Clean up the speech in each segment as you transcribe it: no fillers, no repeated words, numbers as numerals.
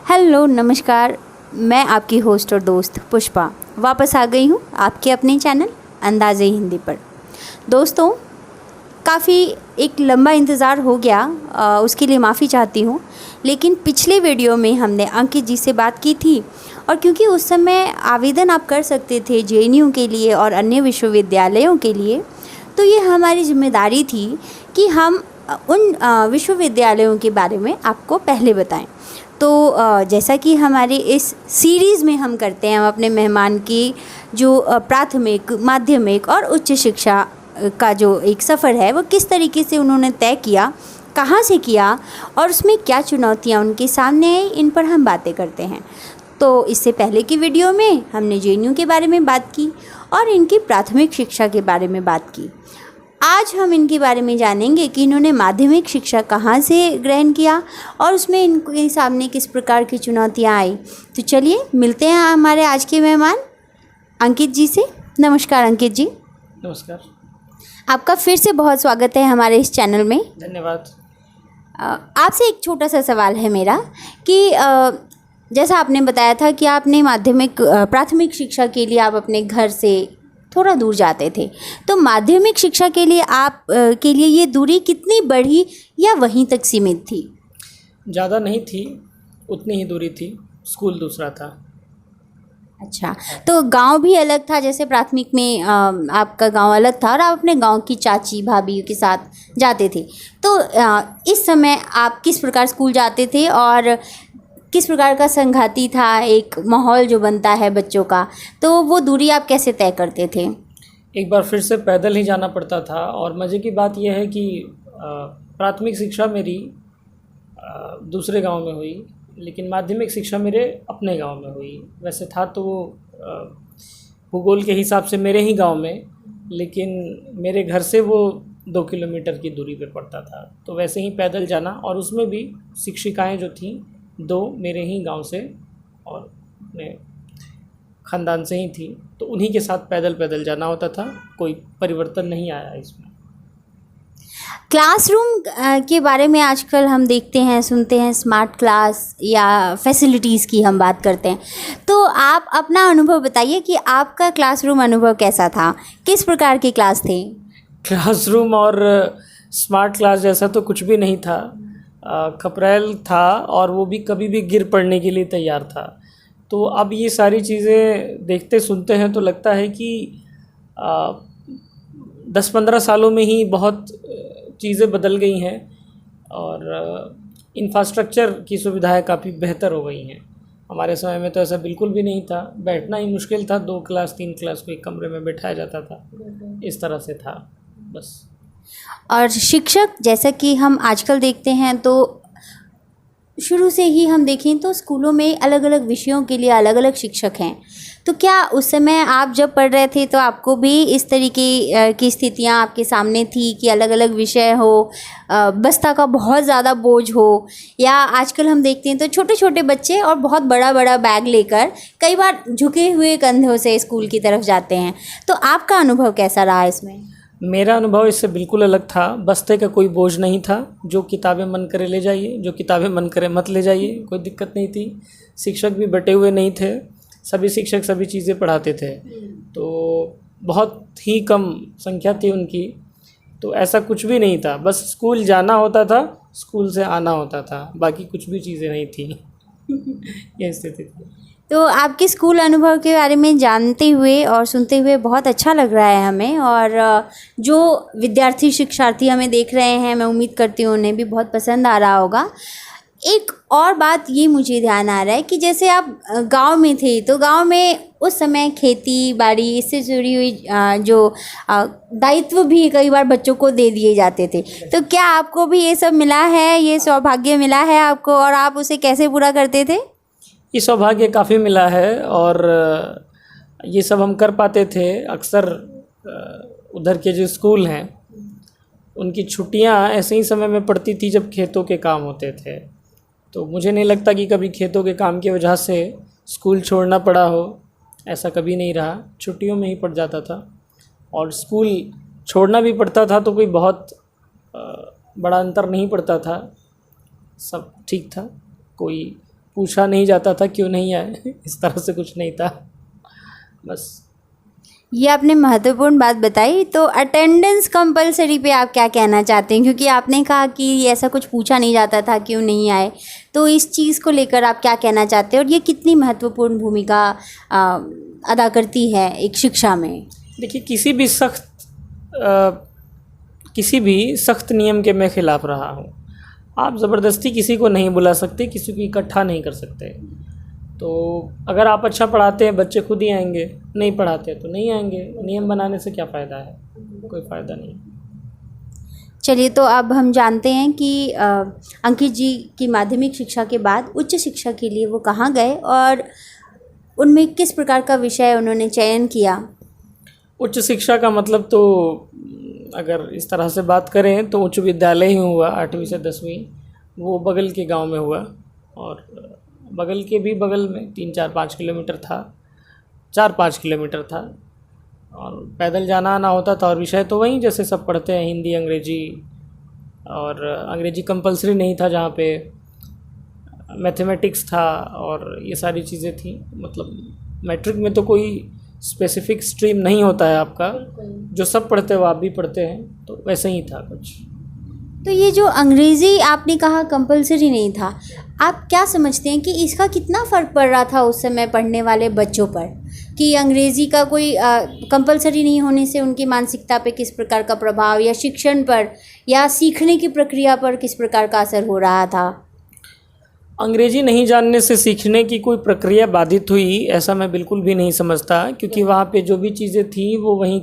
Hello नमस्कार, मैं आपकी होस्ट और दोस्त पुष्पा वापस आ गई हूँ आपके अपने चैनल अंदाज़े हिंदी पर। दोस्तों, काफ़ी एक लंबा इंतज़ार हो गया, उसके लिए माफ़ी चाहती हूँ। लेकिन पिछले वीडियो में हमने अंकित जी से बात की थी और क्योंकि उस समय आवेदन आप कर सकते थे जेएनयू के लिए और अन्य विश्वविद्यालयों के लिए, तो ये हमारी जिम्मेदारी थी कि हम उन विश्वविद्यालयों के बारे में आपको पहले बताएं। तो जैसा कि हमारे इस सीरीज़ में हम करते हैं, हम अपने मेहमान की जो प्राथमिक, माध्यमिक और उच्च शिक्षा का जो एक सफ़र है वो किस तरीके से उन्होंने तय किया, कहाँ से किया और उसमें क्या चुनौतियाँ उनके सामने आई, इन पर हम बातें करते हैं। तो इससे पहले की वीडियो में हमने जेएनयू के बारे में बात की और इनकी प्राथमिक शिक्षा के बारे में बात की। आज हम इनके बारे में जानेंगे कि इन्होंने माध्यमिक शिक्षा कहाँ से ग्रहण किया और उसमें इनके सामने किस प्रकार की चुनौतियाँ आई। तो चलिए मिलते हैं हमारे आज के मेहमान अंकित जी से। नमस्कार अंकित जी। नमस्कार। आपका फिर से बहुत स्वागत है हमारे इस चैनल में। धन्यवाद। आपसे एक छोटा सा सवाल है मेरा कि जैसा आपने बताया था कि आपने प्राथमिक शिक्षा के लिए आप अपने घर से थोड़ा दूर जाते थे, तो माध्यमिक शिक्षा के लिए आप के लिए ये दूरी कितनी बढ़ी या वहीं तक सीमित थी? ज़्यादा नहीं थी, उतनी ही दूरी थी, स्कूल दूसरा था। अच्छा, तो गांव भी अलग था, जैसे प्राथमिक में आपका गांव अलग था और आप अपने गांव की चाची भाभी के साथ जाते थे, तो इस समय आप किस प्रकार स्कूल जाते थे और किस प्रकार का संघाती था एक माहौल जो बनता है बच्चों का, तो वो दूरी आप कैसे तय करते थे? एक बार फिर से पैदल ही जाना पड़ता था और मज़े की बात यह है कि प्राथमिक शिक्षा मेरी दूसरे गांव में हुई, लेकिन माध्यमिक शिक्षा मेरे अपने गांव में हुई। वैसे था तो वो भूगोल के हिसाब से मेरे ही गांव में, लेकिन मेरे घर से वो 2 किलोमीटर की दूरी पे पड़ता था। तो वैसे ही पैदल जाना, और उसमें भी शिक्षिकाएं जो थीं 2 मेरे ही गांव से और अपने ख़ानदान से ही थी, तो उन्हीं के साथ पैदल पैदल जाना होता था। कोई परिवर्तन नहीं आया इसमें। क्लासरूम के बारे में आजकल हम देखते हैं, सुनते हैं, स्मार्ट क्लास या फैसिलिटीज़ की हम बात करते हैं, तो आप अपना अनुभव बताइए कि आपका क्लासरूम अनुभव कैसा था, किस प्रकार की क्लास थे? क्लासरूम और स्मार्ट क्लास जैसा तो कुछ भी नहीं था। खपरेल था और वो भी कभी भी गिर पड़ने के लिए तैयार था। तो अब ये सारी चीज़ें देखते सुनते हैं तो लगता है कि 10-15 सालों में ही बहुत चीज़ें बदल गई हैं और इंफ्रास्ट्रक्चर की सुविधाएं काफ़ी बेहतर हो गई हैं। हमारे समय में तो ऐसा बिल्कुल भी नहीं था, बैठना ही मुश्किल था। 2 क्लास 3 क्लास को एक कमरे में बैठाया जाता था, इस तरह से था बस। और शिक्षक, जैसा कि हम आजकल देखते हैं, तो शुरू से ही हम देखें तो स्कूलों में अलग अलग विषयों के लिए अलग अलग शिक्षक हैं। तो क्या उस समय आप जब पढ़ रहे थे तो आपको भी इस तरीके की स्थितियां आपके सामने थी कि अलग अलग विषय हो, बस्ता का बहुत ज़्यादा बोझ हो, या आजकल हम देखते हैं तो छोटे छोटे बच्चे और बहुत बड़ा बड़ा बैग लेकर कई बार झुके हुए कंधों से स्कूल की तरफ जाते हैं, तो आपका अनुभव कैसा रहा इसमें? मेरा अनुभव इससे बिल्कुल अलग था। बस्ते का कोई बोझ नहीं था। जो किताबें मन करे ले जाइए, जो किताबें मन करे मत ले जाइए, कोई दिक्कत नहीं थी। शिक्षक भी बटे हुए नहीं थे, सभी शिक्षक सभी चीज़ें पढ़ाते थे। तो बहुत ही कम संख्या थी उनकी, तो ऐसा कुछ भी नहीं था। बस स्कूल जाना होता था, स्कूल से आना होता था, बाकी कुछ भी चीज़ें नहीं थी। यह स्थिति थी। तो आपके स्कूल अनुभव के बारे में जानते हुए और सुनते हुए बहुत अच्छा लग रहा है हमें, और जो विद्यार्थी शिक्षार्थी हमें देख रहे हैं, मैं उम्मीद करती हूँ उन्हें भी बहुत पसंद आ रहा होगा। एक और बात ये मुझे ध्यान आ रहा है कि जैसे आप गांव में थे, तो गांव में उस समय खेती बाड़ी इससे जुड़ी हुई जो दायित्व भी कई बार बच्चों को दे दिए जाते थे, तो क्या आपको भी ये सब मिला है, ये सौभाग्य मिला है आपको, और आप उसे कैसे पूरा करते थे? ये सौभाग्य काफ़ी मिला है और ये सब हम कर पाते थे। अक्सर उधर के जो स्कूल हैं उनकी छुट्टियां ऐसे ही समय में पड़ती थी जब खेतों के काम होते थे। तो मुझे नहीं लगता कि कभी खेतों के काम की वजह से स्कूल छोड़ना पड़ा हो, ऐसा कभी नहीं रहा। छुट्टियों में ही पड़ जाता था, और स्कूल छोड़ना भी पड़ता था तो कोई बहुत बड़ा अंतर नहीं पड़ता था, सब ठीक था। कोई पूछा नहीं जाता था क्यों नहीं आए, इस तरह से कुछ नहीं था बस। ये आपने महत्वपूर्ण बात बताई। तो अटेंडेंस कंपलसरी पे आप क्या कहना चाहते हैं, क्योंकि आपने कहा कि ऐसा कुछ पूछा नहीं जाता था क्यों नहीं आए, तो इस चीज़ को लेकर आप क्या कहना चाहते हैं और ये कितनी महत्वपूर्ण भूमिका अदा करती है एक शिक्षा में? देखिए, किसी भी सख्त नियम के मैं ख़िलाफ़ रहा हूँ। आप ज़बरदस्ती किसी को नहीं बुला सकते, किसी को इकट्ठा नहीं कर सकते। तो अगर आप अच्छा पढ़ाते हैं बच्चे खुद ही आएंगे, नहीं पढ़ाते तो नहीं आएंगे। नियम बनाने से क्या फ़ायदा है, कोई फ़ायदा नहीं। चलिए, तो अब हम जानते हैं कि अंकित जी की माध्यमिक शिक्षा के बाद उच्च शिक्षा के लिए वो कहाँ गए और उनमें किस प्रकार का विषय उन्होंने चयन किया। उच्च शिक्षा का मतलब तो अगर इस तरह से बात करें तो उच्च विद्यालय ही हुआ 8वीं से 10वीं, वो बगल के गांव में हुआ। और बगल के भी बगल में 3-4-5 किलोमीटर था, 4-5 किलोमीटर था और पैदल जाना आना होता था। और विषय तो वहीं जैसे सब पढ़ते हैं, हिंदी, अंग्रेजी। और अंग्रेजी कंपलसरी नहीं था, जहाँ पे मैथमेटिक्स था और ये सारी चीज़ें थी। मतलब मैट्रिक में तो कोई स्पेसिफिक स्ट्रीम नहीं होता है आपका, जो सब पढ़ते हो आप भी पढ़ते हैं, तो वैसे ही था कुछ। तो ये जो अंग्रेज़ी आपने कहा कंपलसरी नहीं था, आप क्या समझते हैं कि इसका कितना फ़र्क पड़ रहा था उस समय पढ़ने वाले बच्चों पर, कि अंग्रेज़ी का कोई कंपलसरी नहीं होने से उनकी मानसिकता पे किस प्रकार का प्रभाव, या शिक्षण पर या सीखने की प्रक्रिया पर किस प्रकार का असर हो रहा था? अंग्रेजी नहीं जानने से सीखने की कोई प्रक्रिया बाधित हुई, ऐसा मैं बिल्कुल भी नहीं समझता। क्योंकि वहाँ पे जो भी चीज़ें थी वो वहीं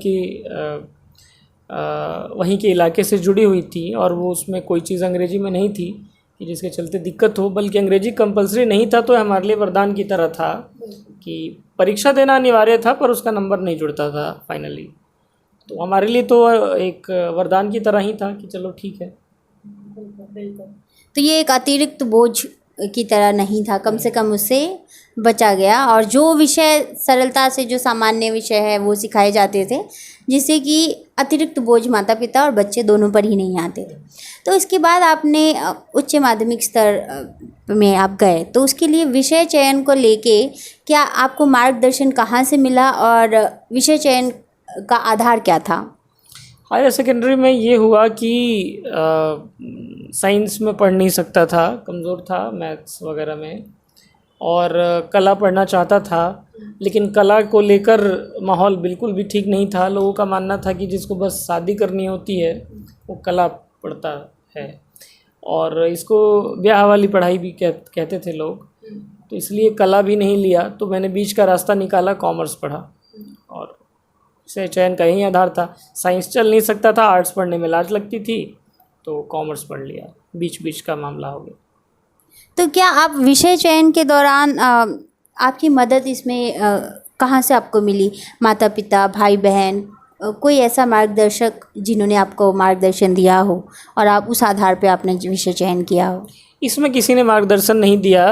के इलाके से जुड़ी हुई थी और वो उसमें कोई चीज़ अंग्रेजी में नहीं थी कि जिसके चलते दिक्कत हो। बल्कि अंग्रेजी कंपलसरी नहीं था तो हमारे लिए वरदान की तरह था कि परीक्षा देना अनिवार्य था पर उसका नंबर नहीं जुड़ता था फाइनली। तो हमारे लिए तो एक वरदान की तरह ही था कि चलो ठीक है। तो ये एक अतिरिक्त बोझ की तरह नहीं था, कम से कम उससे बचा गया। और जो विषय सरलता से, जो सामान्य विषय है वो सिखाए जाते थे, जिससे कि अतिरिक्त बोझ माता पिता और बच्चे दोनों पर ही नहीं आते थे। तो इसके बाद आपने उच्च माध्यमिक स्तर में आप गए, तो उसके लिए विषय चयन को लेके क्या आपको मार्गदर्शन कहाँ से मिला और विषय चयन का आधार क्या था? हायर सेकेंडरी में ये हुआ कि साइंस में पढ़ नहीं सकता था, कमज़ोर था मैथ्स वगैरह में, और कला पढ़ना चाहता था। लेकिन कला को लेकर माहौल बिल्कुल भी ठीक नहीं था। लोगों का मानना था कि जिसको बस शादी करनी होती है वो कला पढ़ता है, और इसको ब्याह वाली पढ़ाई भी कहते थे लोग। तो इसलिए कला भी नहीं लिया, तो मैंने बीच का रास्ता निकाला, कॉमर्स पढ़ा। और से चयन का यही आधार था, साइंस चल नहीं सकता था, आर्ट्स पढ़ने में लाज लगती थी, तो कॉमर्स पढ़ लिया। बीच बीच का मामला हो गया। तो क्या आप विषय चयन के दौरान आपकी मदद इसमें कहाँ से आपको मिली? माता पिता, भाई बहन, कोई ऐसा मार्गदर्शक जिन्होंने आपको मार्गदर्शन दिया हो और आप उस आधार पे आपने विषय चयन किया हो? इसमें किसी ने मार्गदर्शन नहीं दिया।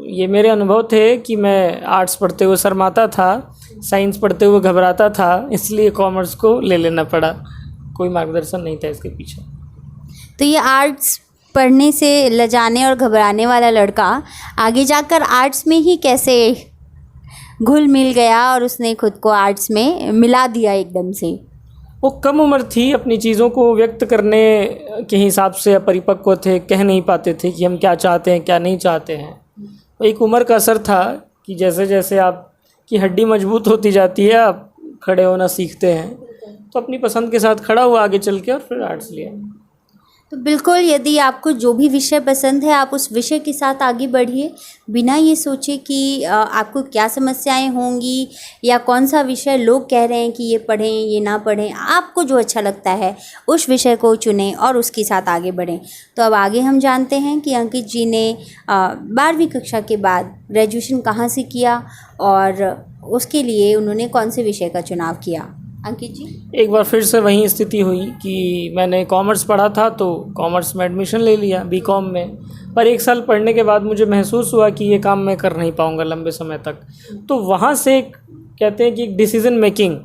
ये मेरे अनुभव थे कि मैं आर्ट्स पढ़ते हुए शर्माता था, साइंस पढ़ते हुए घबराता था, इसलिए कॉमर्स को ले लेना पड़ा। कोई मार्गदर्शन नहीं था इसके पीछे। तो ये आर्ट्स पढ़ने से लजाने और घबराने वाला लड़का आगे जाकर आर्ट्स में ही कैसे घुल मिल गया और उसने खुद को आर्ट्स में मिला दिया एकदम से? वो कम उम्र थी, अपनी चीज़ों को व्यक्त करने के हिसाब से अपरिपक्व थे, कह नहीं पाते थे कि हम क्या चाहते हैं क्या नहीं चाहते हैं। तो एक उम्र का असर था कि जैसे जैसे आपकी हड्डी मजबूत होती जाती है, आप खड़े होना सीखते हैं, तो अपनी पसंद के साथ खड़ा हुआ आगे चल के और फिर आर्ट्स लिया। तो बिल्कुल, यदि आपको जो भी विषय पसंद है आप उस विषय के साथ आगे बढ़िए, बिना ये सोचे कि आपको क्या समस्याएं होंगी या कौन सा विषय लोग कह रहे हैं कि ये पढ़ें ये ना पढ़ें। आपको जो अच्छा लगता है उस विषय को चुनें और उसके साथ आगे बढ़ें। तो अब आगे हम जानते हैं कि अंकित जी ने 12वीं कक्षा के बाद ग्रेजुएशन कहाँ से किया और उसके लिए उन्होंने कौन से विषय का चुनाव किया। अंकित जी, एक बार फिर से वही स्थिति हुई कि मैंने कॉमर्स पढ़ा था तो कॉमर्स में एडमिशन ले लिया बीकॉम में। पर 1 साल पढ़ने के बाद मुझे महसूस हुआ कि ये काम मैं कर नहीं पाऊँगा लंबे समय तक। तो वहाँ से कहते हैं कि डिसीज़न मेकिंग,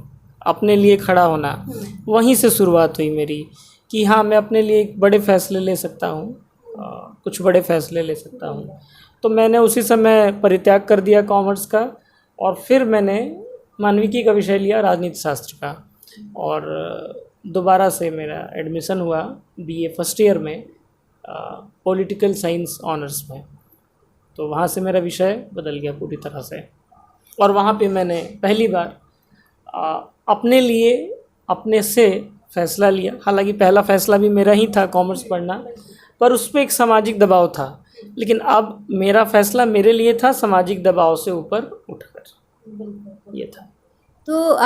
अपने लिए खड़ा होना, वहीं से शुरुआत हुई मेरी कि हाँ, मैं अपने लिए बड़े फ़ैसले ले सकता हूँ, कुछ बड़े फ़ैसले ले सकता हूँ। तो मैंने उसी समय परित्याग कर दिया कॉमर्स का और फिर मैंने मानविकी का विषय लिया, राजनीति शास्त्र का, और दोबारा से मेरा एडमिशन हुआ बीए फर्स्ट ईयर में पॉलिटिकल साइंस ऑनर्स में। तो वहाँ से मेरा विषय बदल गया पूरी तरह से, और वहाँ पे मैंने पहली बार अपने लिए अपने से फ़ैसला लिया। हालांकि पहला फ़ैसला भी मेरा ही था कॉमर्स पढ़ना, पर उस पर एक सामाजिक दबाव था, लेकिन अब मेरा फ़ैसला मेरे लिए था सामाजिक दबाव से ऊपर उठकर, ये था। तो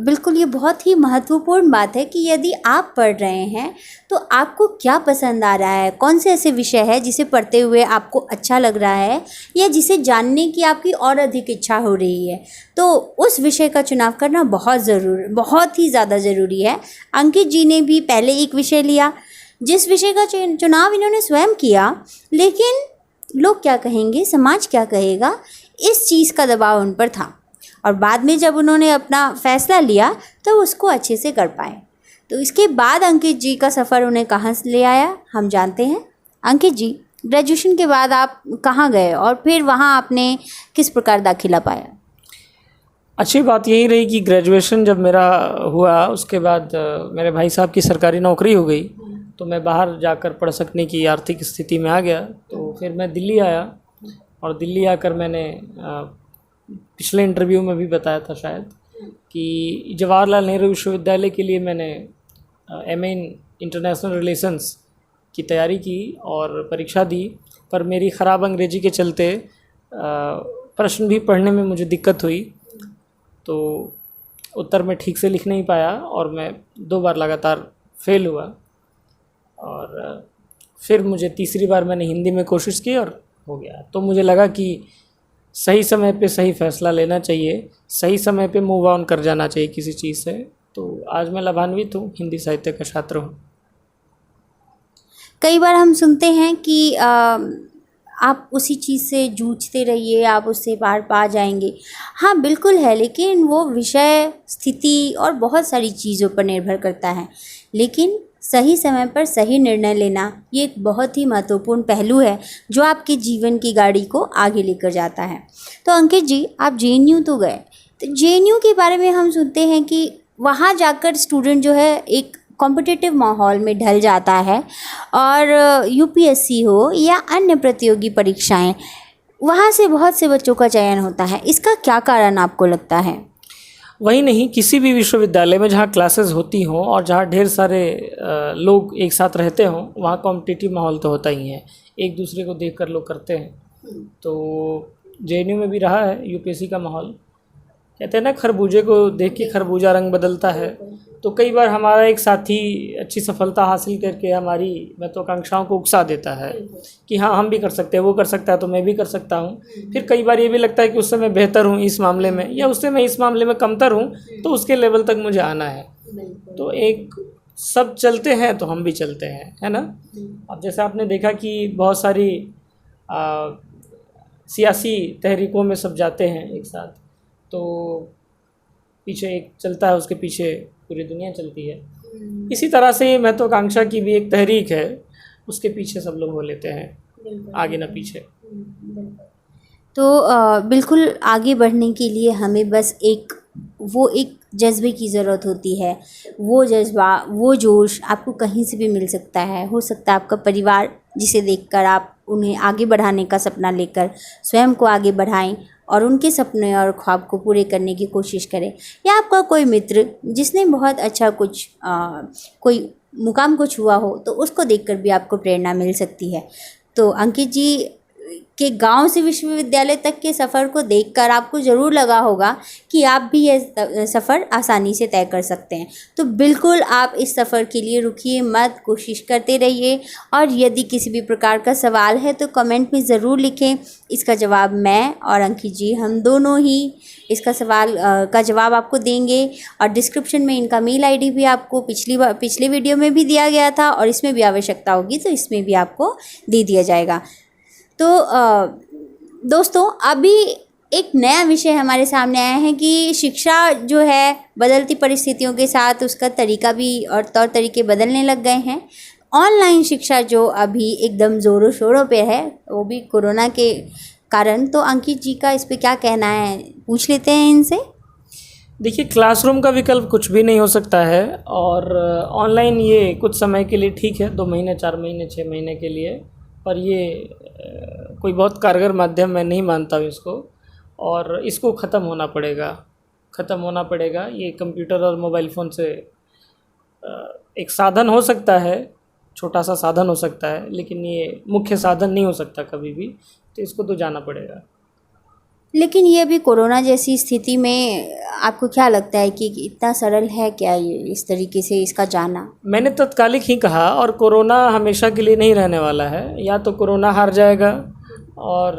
बिल्कुल ये बहुत ही महत्वपूर्ण बात है कि यदि आप पढ़ रहे हैं तो आपको क्या पसंद आ रहा है, कौन से ऐसे विषय है जिसे पढ़ते हुए आपको अच्छा लग रहा है या जिसे जानने की आपकी और अधिक इच्छा हो रही है, तो उस विषय का चुनाव करना बहुत ही ज़्यादा ज़रूरी है। अंकित जी ने भी पहले एक विषय लिया जिस विषय का चुनाव इन्होंने स्वयं किया, लेकिन लोग क्या कहेंगे, समाज क्या कहेगा, इस चीज़ का दबाव उन पर था, और बाद में जब उन्होंने अपना फ़ैसला लिया तो उसको अच्छे से कर पाए। तो इसके बाद अंकित जी का सफ़र उन्हें कहाँ से ले आया हम जानते हैं। अंकित जी, ग्रेजुएशन के बाद आप कहाँ गए और फिर वहाँ आपने किस प्रकार दाखिला पाया? अच्छी बात यही रही कि ग्रेजुएशन जब मेरा हुआ उसके बाद मेरे भाई साहब की सरकारी नौकरी हो गई, तो मैं बाहर जाकर पढ़ सकने की आर्थिक स्थिति में आ गया। तो फिर मैं दिल्ली आया, और दिल्ली आकर मैंने पिछले इंटरव्यू में भी बताया था शायद कि जवाहरलाल नेहरू विश्वविद्यालय के लिए मैंने एमए इन इंटरनेशनल रिलेशंस की तैयारी की और परीक्षा दी, पर मेरी ख़राब अंग्रेजी के चलते प्रश्न भी पढ़ने में मुझे दिक्कत हुई, तो उत्तर मैं ठीक से लिख नहीं पाया और मैं 2 बार लगातार फेल हुआ। और फिर मुझे तीसरी बार मैंने हिंदी में कोशिश की और हो गया। तो मुझे लगा कि सही समय पे सही फ़ैसला लेना चाहिए, सही समय पे मूव ऑन कर जाना चाहिए किसी चीज़ से। तो आज मैं लाभान्वित हूँ, हिंदी साहित्य का छात्र हूँ। कई बार हम सुनते हैं कि आप उसी चीज़ से जूझते रहिए, आप उससे पार पा जाएंगे। हाँ बिल्कुल है, लेकिन वो विषय, स्थिति और बहुत सारी चीज़ों पर निर्भर करता है। लेकिन सही समय पर सही निर्णय लेना ये एक बहुत ही महत्वपूर्ण पहलू है जो आपके जीवन की गाड़ी को आगे लेकर जाता है। तो अंकित जी, आप जेएनयू तो गए, तो जेएनयू के बारे में हम सुनते हैं कि वहाँ जाकर स्टूडेंट जो है एक कॉम्पिटिटिव माहौल में ढल जाता है, और यूपीएससी हो या अन्य प्रतियोगी परीक्षाएं, वहाँ से बहुत से बच्चों का चयन होता है। इसका क्या कारण आपको लगता है? वही नहीं, किसी भी विश्वविद्यालय में जहाँ क्लासेस होती हों और जहाँ ढेर सारे लोग एक साथ रहते हों, वहाँ कॉम्पिटिटिव माहौल तो होता ही है, एक दूसरे को देखकर लोग करते हैं। तो जेएनयू में भी रहा है यूपीएससी का माहौल। कहते हैं ना, खरबूजे को देख के खरबूजा रंग बदलता है। तो कई बार हमारा एक साथी अच्छी सफलता हासिल करके हमारी महत्वाकांक्षाओं को उकसा देता है कि हाँ हम भी कर सकते हैं, वो कर सकता है तो मैं भी कर सकता हूँ। फिर कई बार ये भी लगता है कि उससे मैं बेहतर हूँ इस मामले में, या उससे मैं इस मामले में कमतर हूँ, तो उसके लेवल तक मुझे आना है। तो एक सब चलते हैं तो हम भी चलते हैं, है ना। अब जैसे आपने देखा कि बहुत सारी सियासी तहरीकों में सब जाते हैं एक साथ, तो पीछे एक चलता है, उसके पीछे पूरी दुनिया चलती है। इसी तरह से ये महत्वाकांक्षा की भी एक तहरीक है, उसके पीछे सब लोग हो लेते हैं, आगे ना पीछे। तो बिल्कुल आगे बढ़ने के लिए हमें बस एक जज्बे की ज़रूरत होती है। वो जज्बा, वो जोश आपको कहीं से भी मिल सकता है। हो सकता है आपका परिवार, जिसे देखकर आप उन्हें आगे बढ़ाने का सपना लेकर स्वयं को आगे बढ़ाएं और उनके सपने और ख्वाब को पूरे करने की कोशिश करें, या आपका कोई मित्र जिसने बहुत अच्छा कोई मुकाम को छुआ हो, तो उसको देखकर भी आपको प्रेरणा मिल सकती है। तो अंकित जी के गांव से विश्वविद्यालय तक के सफ़र को देखकर आपको ज़रूर लगा होगा कि आप भी ये सफ़र आसानी से तय कर सकते हैं। तो बिल्कुल आप इस सफ़र के लिए रुकिए मत, कोशिश करते रहिए। और यदि किसी भी प्रकार का सवाल है तो कमेंट में ज़रूर लिखें। इसका जवाब मैं और अंकित जी, हम दोनों ही इसका सवाल का जवाब आपको देंगे। और डिस्क्रिप्शन में इनका मेल आईडी भी आपको पिछले वीडियो में भी दिया गया था, और इसमें भी आवश्यकता होगी तो इसमें भी आपको दे दिया जाएगा। तो दोस्तों, अभी एक नया विषय हमारे सामने आया है कि शिक्षा जो है बदलती परिस्थितियों के साथ उसका तरीका भी और तौर तरीके बदलने लग गए हैं। ऑनलाइन शिक्षा जो अभी एकदम ज़ोरों शोरों पे है, वो भी कोरोना के कारण, तो अंकित जी का इस पे क्या कहना है, पूछ लेते हैं इनसे। देखिए, क्लासरूम का विकल्प कुछ भी नहीं हो सकता है, और ऑनलाइन ये कुछ समय के लिए ठीक है, 2 महीने, 4 महीने, 6 महीने के लिए, पर ये कोई बहुत कारगर माध्यम मैं नहीं मानता हूँ इसको, और इसको ख़त्म होना पड़ेगा। ये कंप्यूटर और मोबाइल फ़ोन से एक साधन हो सकता है, छोटा सा साधन हो सकता है, लेकिन ये मुख्य साधन नहीं हो सकता कभी भी, तो इसको तो जाना पड़ेगा। लेकिन ये अभी कोरोना जैसी स्थिति में आपको क्या लगता है कि इतना सरल है क्या ये इस तरीके से इसका जाना? मैंने तत्कालिक ही कहा, और कोरोना हमेशा के लिए नहीं रहने वाला है। या तो कोरोना हार जाएगा, और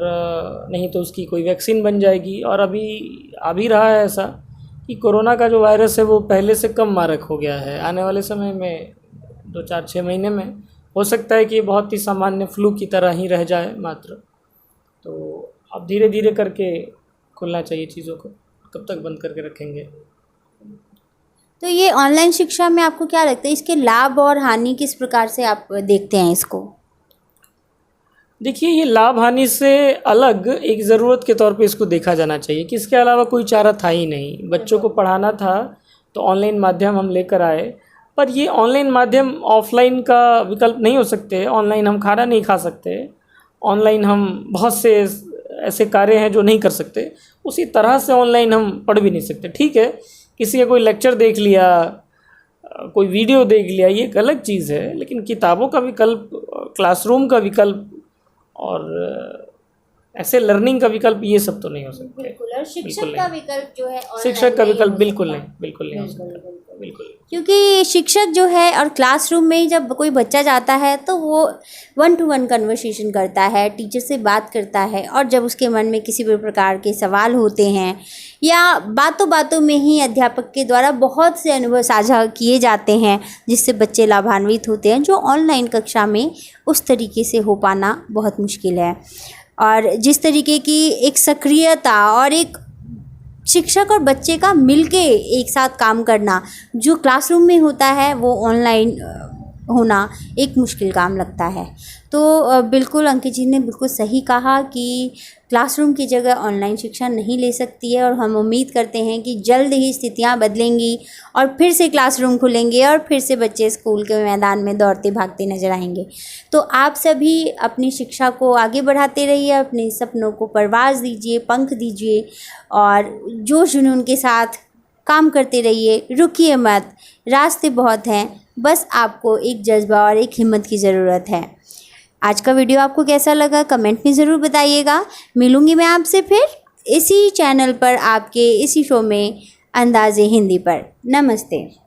नहीं तो उसकी कोई वैक्सीन बन जाएगी। और अभी आ भी रहा है ऐसा कि कोरोना का जो वायरस है वो पहले से कम मारक हो गया है। आने वाले समय में 2, 4, 6 महीने में हो सकता है कि ये बहुत ही सामान्य फ्लू की तरह ही रह जाए मात्र। तो अब धीरे धीरे करके खुलना चाहिए चीज़ों को, कब तक बंद करके रखेंगे। तो ये ऑनलाइन शिक्षा में आपको क्या लगता है, इसके लाभ और हानि किस प्रकार से आप देखते हैं इसको? देखिए, ये लाभ हानि से अलग एक ज़रूरत के तौर पे इसको देखा जाना चाहिए कि इसके अलावा कोई चारा था ही नहीं। बच्चों को पढ़ाना था तो ऑनलाइन माध्यम हम लेकर आए, पर ये ऑनलाइन माध्यम ऑफलाइन का विकल्प नहीं हो सकते। ऑनलाइन हम खाना नहीं खा सकते, ऑनलाइन हम बहुत से ऐसे कार्य हैं जो नहीं कर सकते, उसी तरह से ऑनलाइन हम पढ़ भी नहीं सकते। ठीक है, किसी का कोई लेक्चर देख लिया, कोई वीडियो देख लिया, ये एक अलग चीज़ है, लेकिन किताबों का विकल्प, क्लासरूम का विकल्प और ऐसे लर्निंग का विकल्प, ये सब तो नहीं हो सकते। बिल्कुल। और शिक्षक का विकल्प जो है, शिक्षक का विकल्प बिल्कुल नहीं हो सकता, बिल्कुल। क्योंकि शिक्षक जो है और क्लासरूम में ही जब कोई बच्चा जाता है तो वो 1 to 1 कन्वर्सेशन करता है, टीचर से बात करता है, और जब उसके मन में किसी भी प्रकार के सवाल होते हैं या बातों बातों में ही अध्यापक के द्वारा बहुत से अनुभव साझा किए जाते हैं जिससे बच्चे लाभान्वित होते हैं, जो ऑनलाइन कक्षा में उस तरीके से हो पाना बहुत मुश्किल है। और जिस तरीके की एक सक्रियता और एक शिक्षक और बच्चे का मिलके एक साथ काम करना जो क्लासरूम में होता है, वो ऑनलाइन होना एक मुश्किल काम लगता है। तो बिल्कुल अंकित जी ने बिल्कुल सही कहा कि क्लासरूम की जगह ऑनलाइन शिक्षा नहीं ले सकती है, और हम उम्मीद करते हैं कि जल्द ही स्थितियां बदलेंगी और फिर से क्लासरूम खुलेंगे और फिर से बच्चे स्कूल के मैदान में दौड़ते भागते नजर आएंगे। तो आप सभी अपनी शिक्षा को आगे बढ़ाते रहिए, अपने सपनों को परवाज़ दीजिए, पंख दीजिए, और जोश जुनून के साथ काम करते रहिए, रुकिए मत। रास्ते बहुत हैं, बस आपको एक जज्बा और एक हिम्मत की ज़रूरत है। आज का वीडियो आपको कैसा लगा कमेंट में ज़रूर बताइएगा। मिलूँगी मैं आपसे फिर इसी चैनल पर, आपके इसी शो में, अंदाज़े हिंदी पर। नमस्ते।